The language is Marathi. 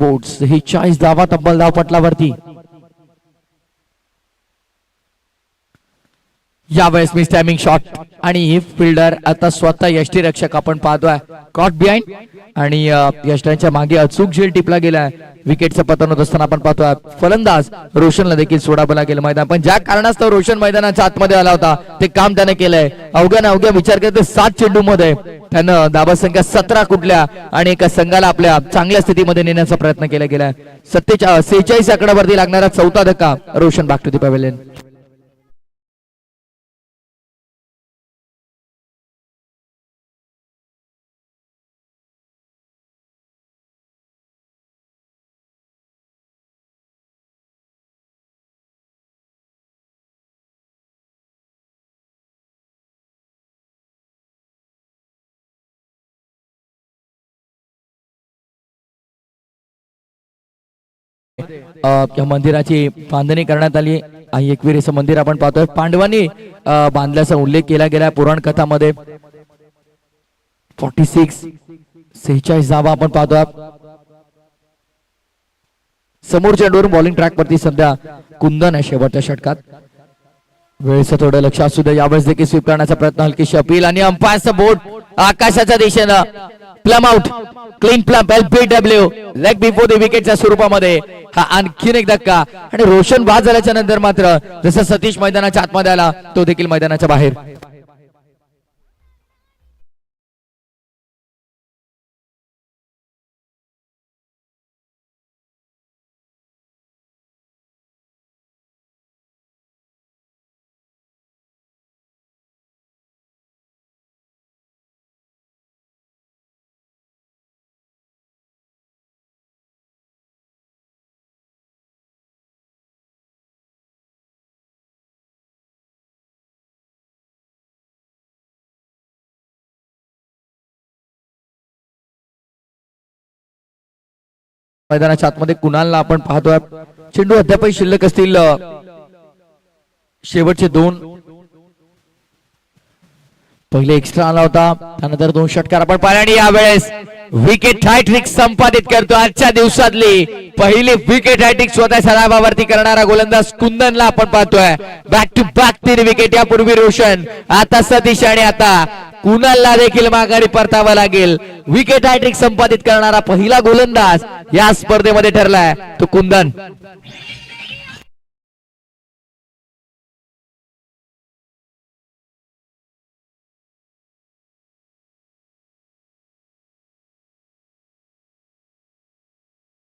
स्पोर्ट्स ही 40 धावा तब्बल धावपटलावरती. यावेळेस मिस टायमिंग शॉट आणि फिल्डर आता स्वतः यष्टीरक्षक आपण पाहतोय कॉट बिहाइंड आणि यष्टांच्या मागे अचूक झेल टिपला गेलाय. विकेटचं पतन होत असताना आपण पाहतोय फलंदाज रोशनला देखील सोडावला गेलं मैदान. पण ज्या कारणास्तव रोशन मैदानाच्या आतमध्ये आला होता ते काम त्याने केलंय. अवघ्या विचार करते 7 चेंडू मध्ये त्यानं धाबा संख्या 17 कुठल्या आणि एका संघाला आपल्या चांगल्या स्थितीमध्ये नेण्याचा प्रयत्न केला गेलाय. 46 आकड्यावरती लागणारा 4था धक्का. Roshan back to the pavilion. मंदिराची बांधणी करण्यात आली आहे. एकविरेचं मंदिर आपण पाहतोय पांडवांनी बांधल्याचा उल्लेख केला गेला पुराण कथामध्ये. 46 धावा आपण पाहतोय. समोर चेंडूवरून बॉलिंग ट्रॅक वरती सध्या कुंदन आहे शेवटच्या षटकात. वेळेचं थोडं लक्ष असू दे. यावेळेस देखील स्वीप करण्याचा प्रयत्न हलकीशी अपील आणि अंपायरचा बोट आकाशाच्या दिशेनं. Plumb out clean plumb LBW leg before the विकेटच्या स्वरूपामध्ये हा आणखीन एक धक्का. आणि रोशन बाद झाल्याच्या नंतर मात्र जसं सतीश मैदानाच्या आतमध्ये आला तो देखील मैदानाच्या बाहेर. मैदानाच्या आतमध्ये कुणालला आपण पाहतोय. चेंडू अद्यापही शिल्लक असतील शेवटचे 2. पहिले एक्स्ट्रा आला होता त्यानंतर 2 षटकार आपण पाहिले आणि यावेळेस विकेट हॅट्रिक संपादित करतो. आजच्या दिवसातली पहिली विकेट हॅट्रिक स्वतः धावावरती करणारा गोलंदाज कुंदनला आपण पाहतोय. Back to back 3 wicket. यापूर्वी रोशन आता सतीश आणि आता कुणालला देखील माघारी परतावा लागेल. विकेट हॅट्रिक संपादित करणारा पहिला गोलंदाज या स्पर्धेमध्ये ठरलाय तो कुंदन.